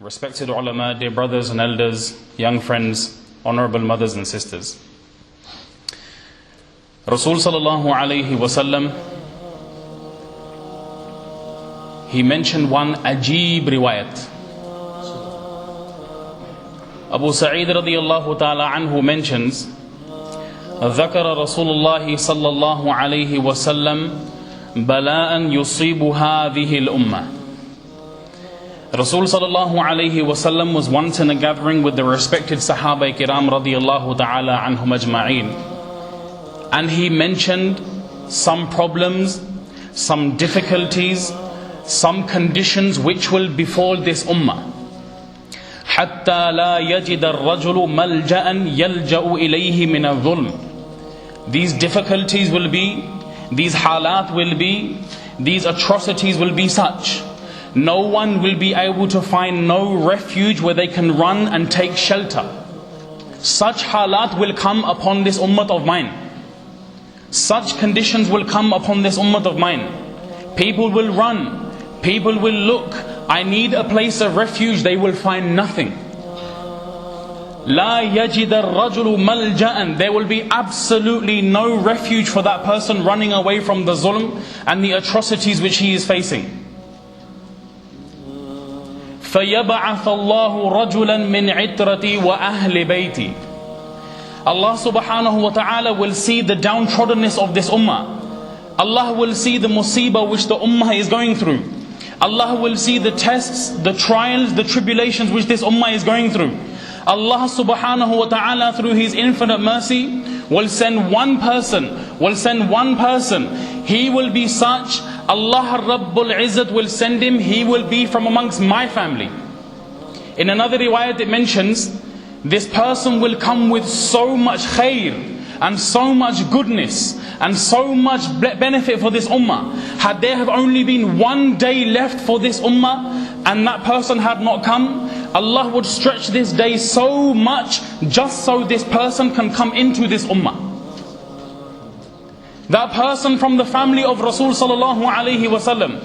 Respected ulama, dear brothers and elders, young friends, honorable mothers and sisters. Rasul sallallahu alayhi wasallam, he mentioned one ajib riwayat. Abu Sa'id radiyallahu ta'ala anhu mentions, ذكر رسول الله صلى الله عليه وسلم بلاء يصيب هذه الأمة. Rasul sallallahu alayhi wasallam was once in a gathering with the respected Sahaba kiram radiyallahu ta'ala anhum ajma'een, and he mentioned some problems, some difficulties, some conditions which will befall this ummah. حتى لا يجد الرجل ملجأ يلجأ إليه من الظلم. These difficulties will be, these halat will be, these atrocities will be such. No one will be able to find no refuge where they can run and take shelter. Such halat will come upon this ummah of mine. Such conditions will come upon this ummah of mine. People will run, people will look, I need a place of refuge, they will find nothing. لا يجد الرجل ملجأ. There will be absolutely no refuge for that person running away from the zulm and the atrocities which he is facing. فَيَبْعَثَ اللَّهُ رَجُلًا مِنْ عِتْرَتِي وَأَهْلِ بَيْتِي. Allah subhanahu wa ta'ala will see the downtroddenness of this ummah. Allah will see the musibah which the ummah is going through. Allah will see the tests, the trials, the tribulations which this ummah is going through. Allah subhanahu wa ta'ala through His infinite mercy will send one person, He will be such, Allah Rabbul Izzat will send him, he will be from amongst my family. In another riwayat it mentions, this person will come with so much khair and so much goodness and so much benefit for this ummah. Had there have only been one day left for this ummah and that person had not come, Allah would stretch this day so much just so this person can come into this ummah. That person from the family of Rasul sallallahu alayhi wasallam,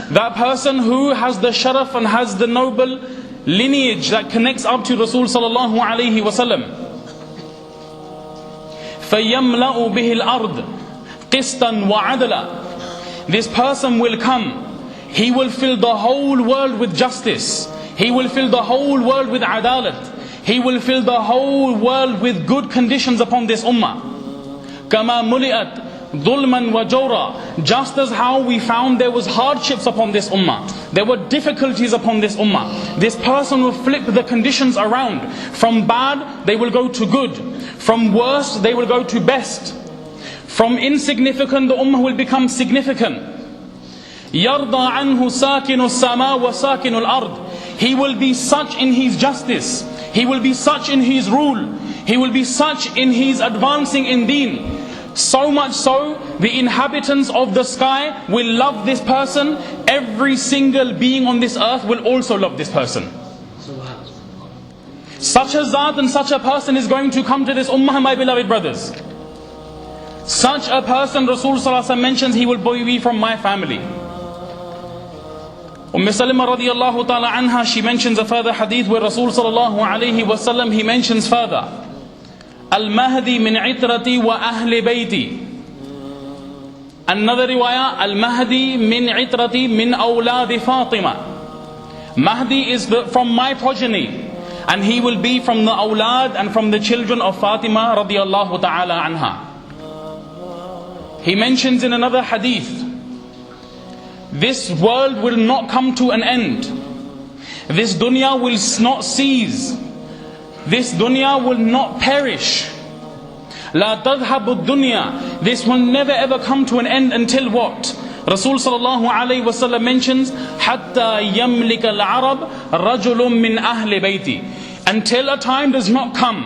that person who has the sharaf and has the noble lineage that connects up to Rasul sallallahu alayhi wasallam. فَيَمْلَأُ بِهِ الْأَرْضِ قِسْطًا وَعَدْلًا. This person will come, he will fill the whole world with justice, he will fill the whole world with adalat, he will fill the whole world with good conditions upon this ummah. كَمَا مُلِئَتْ ظُلْمًا وَجَوْرًا. Just as how we found there was hardships upon this ummah, there were difficulties upon this ummah, this person will flip the conditions around. From bad they will go to good, from worst they will go to best, from insignificant the ummah will become significant. يَرْضَى عَنْهُ سَاكِنُ السَّمَاءِ وَسَاكِنُ الْأَرْضِ. He will be such in his justice, he will be such in his rule, he will be such in his advancing in deen. So much so, the inhabitants of the sky will love this person. Every single being on this earth will also love this person. Such a zat and such a person is going to come to this ummah, my beloved brothers. Such a person, Rasul sallallahu alaihi wasallam mentions, he will be from my family. Salima radiyallahu ta'ala anha, she mentions a further hadith where Rasul sallallahu alaihi wasallam, he mentions further, Al-Mahdi min itrati wa ahli bayti. Another riwayah, Al-Mahdi min itrati min awladi Fatima. Mahdi is from my progeny, and he will be from the awlad and from the children of Fatima radiyallahu ta'ala anha. He mentions in another hadith, this world will not come to an end. This dunya will not cease. This dunya will not perish. La tadhabu dunya. This will never ever come to an end until what? Rasul sallallahu alayhi wasallam mentions, Hatta yamlika al-Arab rajulun min ahli bayti. Until a time does not come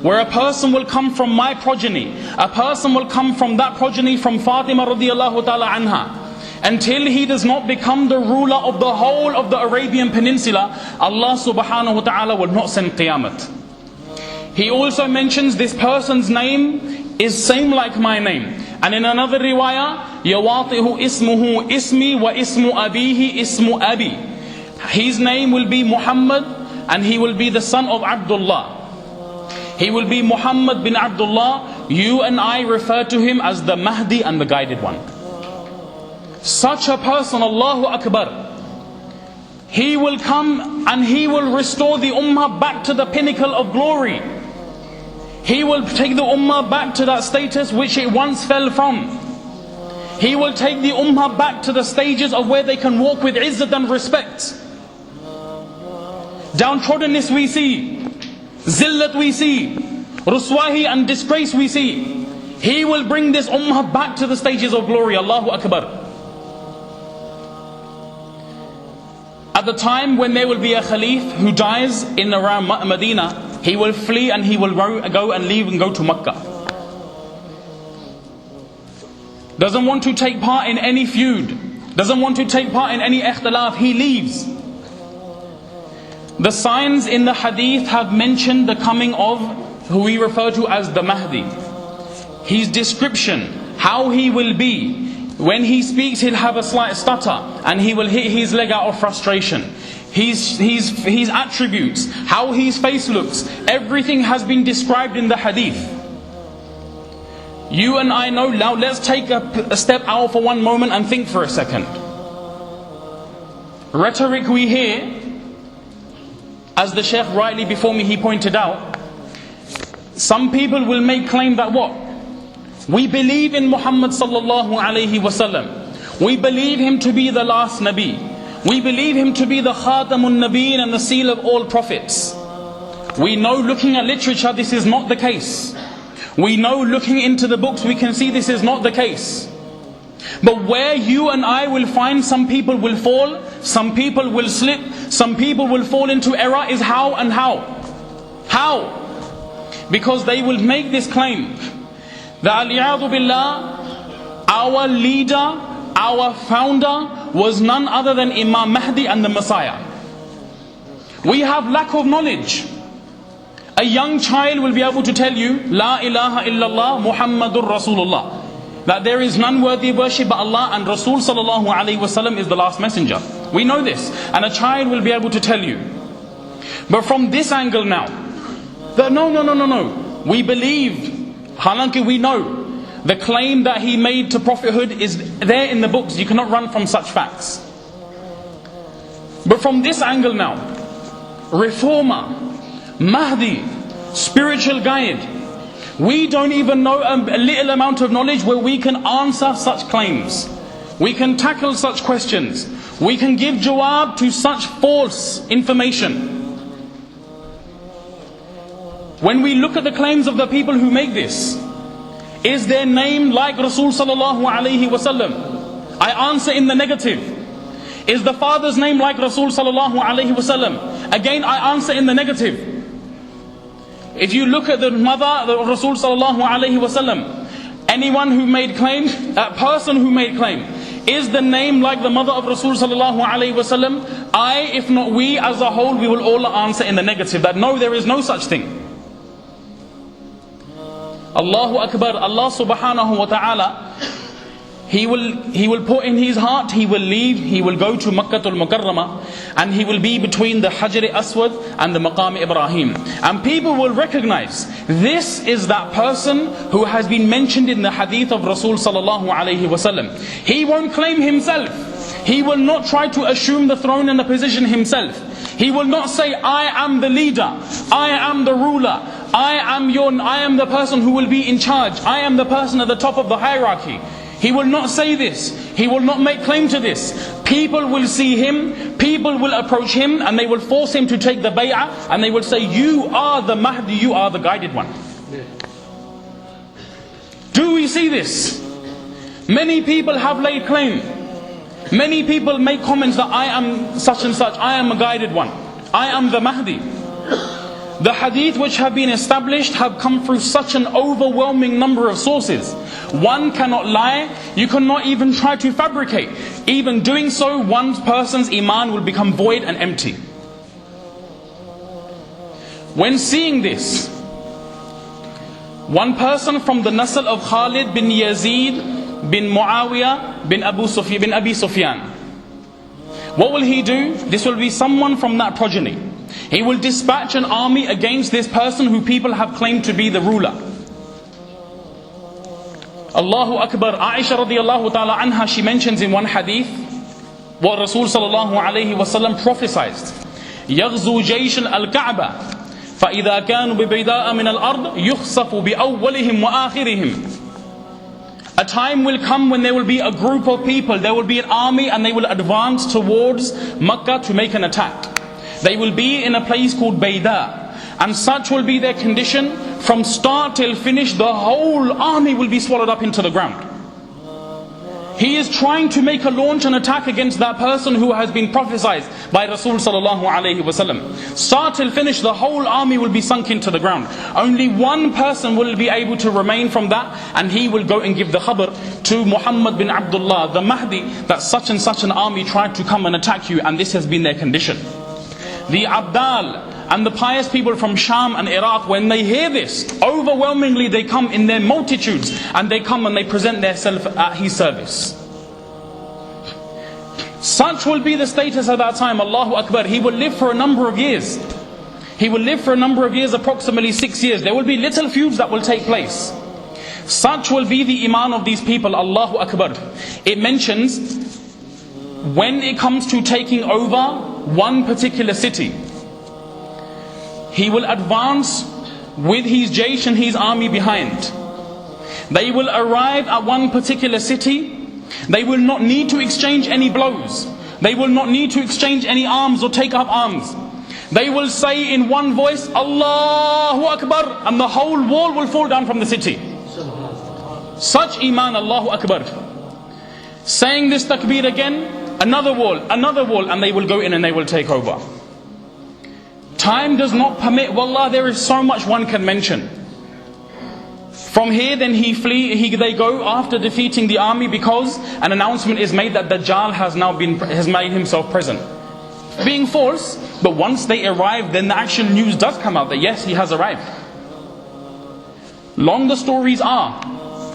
where a person will come from my progeny, a person will come from that progeny from Fatima radiyallahu ta'ala anha. Until he does not become the ruler of the whole of the Arabian Peninsula, Allah subhanahu wa ta'ala will not send Qiyamah. He also mentions this person's name is same like my name. And in another riwayah, يَوَاطِهُ ismuhu ismi wa ismu abihi ismu abi. His name will be Muhammad, and he will be the son of Abdullah. He will be Muhammad bin Abdullah. You and I refer to him as the Mahdi and the guided one. Such a person, Allahu Akbar, he will come and he will restore the ummah back to the pinnacle of glory. He will take the ummah back to that status which it once fell from. He will take the ummah back to the stages of where they can walk with izzat and respect. Downtroddenness we see, zillat we see, ruswahi and disgrace we see. He will bring this ummah back to the stages of glory. Allahu Akbar. At the time when there will be a Khalif who dies in around Medina, he will flee and he will go and leave and go to Makkah. Doesn't want to take part in any feud, doesn't want to take part in any ikhtilaf, he leaves. The signs in the hadith have mentioned the coming of who we refer to as the Mahdi. His description, how he will be. When he speaks, he'll have a slight stutter and he will hit his leg out of frustration. His attributes, how his face looks, everything has been described in the hadith. You and I know. Now let's take a step out for one moment and think for a second. Rhetoric we hear, as the Sheikh rightly before me he pointed out, some people will make claim that what? We believe in Muhammad sallallahu alayhi wasallam. We believe him to be the last Nabi. We believe him to be the Khatamun Nabiyyin and the seal of all prophets. We know looking at literature this is not the case. We know looking into the books we can see this is not the case. But where you and I will find some people will fall, some people will slip, some people will fall into error is how and how. How? Because they will make this claim that al-i'adhu billah, our leader, our founder was none other than Imam Mahdi and the Messiah. We have lack of knowledge. A young child will be able to tell you, La ilaha illallah Muhammadur Rasulullah, that there is none worthy of worship but Allah, and Rasul sallallahu alayhi wasallam is the last messenger. We know this, and a child will be able to tell you. But from this angle now, that no, we believe, halanki we know, the claim that he made to prophethood is there in the books. You cannot run from such facts. But from this angle now, reformer, Mahdi, spiritual guide, we don't even know a little amount of knowledge where we can answer such claims. We can tackle such questions. We can give jawab to such false information. When we look at the claims of the people who make this, is their name like Rasul sallallahu alayhi wasallam? I answer in the negative. Is the father's name like Rasul sallallahu alayhi wasallam? Again, I answer in the negative. If you look at the mother, the Rasul sallallahu alayhi wasallam, anyone who made claim, a person who made claim, is the name like the mother of Rasul sallallahu alayhi wasallam? If not we as a whole, we will all answer in the negative, that no, there is no such thing. Allahu Akbar. Allah subhanahu wa ta'ala, He will put in his heart, he will leave, he will go to Makkatul Mukarramah, and he will be between the Hajar Aswad and the Maqam Ibrahim. And people will recognize, this is that person who has been mentioned in the hadith of Rasul sallallahu alayhi wasallam. He won't claim himself. He will not try to assume the throne and the position himself. He will not say, I am the leader, I am the ruler, I am the person who will be in charge, I am the person at the top of the hierarchy. He will not say this. He will not make claim to this. People will see him, people will approach him, and they will force him to take the bay'ah, and they will say, you are the Mahdi, you are the guided one. Do we see this? Many people have laid claim. Many people make comments that I am such and such, I am a guided one, I am the Mahdi. The hadith which have been established have come through such an overwhelming number of sources. One cannot lie, you cannot even try to fabricate. Even doing so, one person's iman will become void and empty. When seeing this, one person from the nasl of Khalid bin Yazid bin Muawiyah bin Abi Sufyan What will he do? This will be someone from that progeny. He will dispatch an army against this person who people have claimed to be the ruler. Allahu Akbar. Aisha radiallahu ta'ala anha, she mentions in one hadith what Rasul sallallahu alayhi wa sallam prophesied. يَغْزُو جَيْشٌ الْكَعْبَةِ فَإِذَا كَانُوا بِبَيْدَاءَ مِنَ الْأَرْضِ يُخْصَفُ بِأَوَّلِهِمْ وَآخِرِهِمْ. A time will come when there will be a group of people, there will be an army, and they will advance towards Makkah to make an attack. They will be in a place called Bayda, and such will be their condition. From start till finish, the whole army will be swallowed up into the ground. He is trying to make a launch and attack against that person who has been prophesied by Rasul sallallahu alayhi wasallam. Start till finish, the whole army will be sunk into the ground. Only one person will be able to remain from that, and he will go and give the khabar to Muhammad bin Abdullah, the Mahdi, that such and such an army tried to come and attack you, and this has been their condition. The Abdul and the pious people from Sham and Iraq, when they hear this, overwhelmingly they come in their multitudes, and they come and they present themselves at his service. Such will be the status at that time. Allahu Akbar. He will live for a number of years. He will live for a number of years, approximately 6 years. There will be little feuds that will take place. Such will be the iman of these people. Allahu Akbar. It mentions when it comes to taking over one particular city, he will advance with his jaysh and his army behind. They will arrive at one particular city. They will not need to exchange any blows. They will not need to exchange any arms or take up arms. They will say in one voice, Allahu Akbar, and the whole wall will fall down from the city. Such iman, Allahu Akbar. Saying this takbir again, another wall, and they will go in and they will take over. Time does not permit. Wallah, there is so much one can mention. From here then they go after defeating the army, because an announcement is made that Dajjal has made himself present. Being false, but once they arrive, then the actual news does come out that yes, he has arrived. Long the stories are,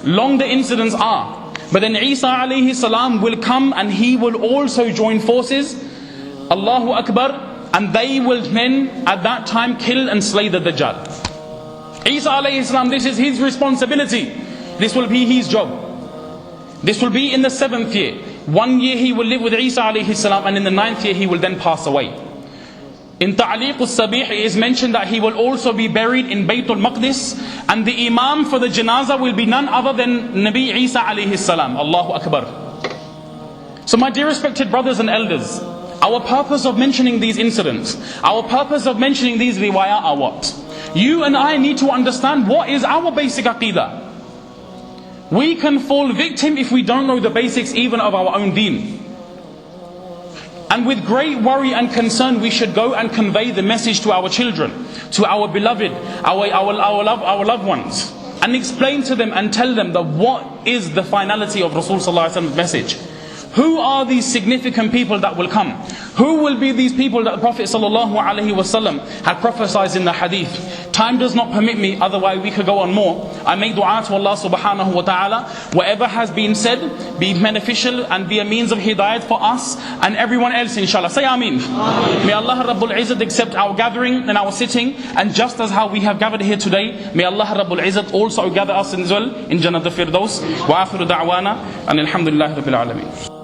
long the incidents are, but then Isa alayhi salam will come and he will also join forces. Allahu Akbar. And they will then at that time kill and slay the Dajjal. Isa alayhi salam, this is his responsibility. This will be his job. This will be in the 7th year. 1 year he will live with Isa alayhi salam, and in the 9th year he will then pass away. In Ta'liq al-Sabih it is mentioned that he will also be buried in Baytul Maqdis, and the imam for the janazah will be none other than Nabi Isa alayhi salam. Allahu Akbar. So my dear respected brothers and elders, our purpose of mentioning these incidents, our purpose of mentioning these riwayat are what? You and I need to understand what is our basic aqidah. We can fall victim if we don't know the basics even of our own deen. And with great worry and concern we should go and convey the message to our children, to our beloved, our loved ones, and explain to them and tell them that what is the finality of Rasul sallallahu alaihi wasallam's message. Who are these significant people that will come? Who will be these people that the Prophet sallallahu alaihi wasallam had prophesied in the hadith? Time does not permit me, otherwise we could go on more. I make dua to Allah subhanahu wa ta'ala. Whatever has been said, be beneficial and be a means of hidayat for us and everyone else, inshallah. Say Ameen. May Allah Rabbul Izzat accept our gathering and our sitting, and just as how we have gathered here today, may Allah Rabbul Izzat also gather us as well in Jannat al-Firdaus. Wa akhiru da'wana and alhamdulillahi rabbil alameen.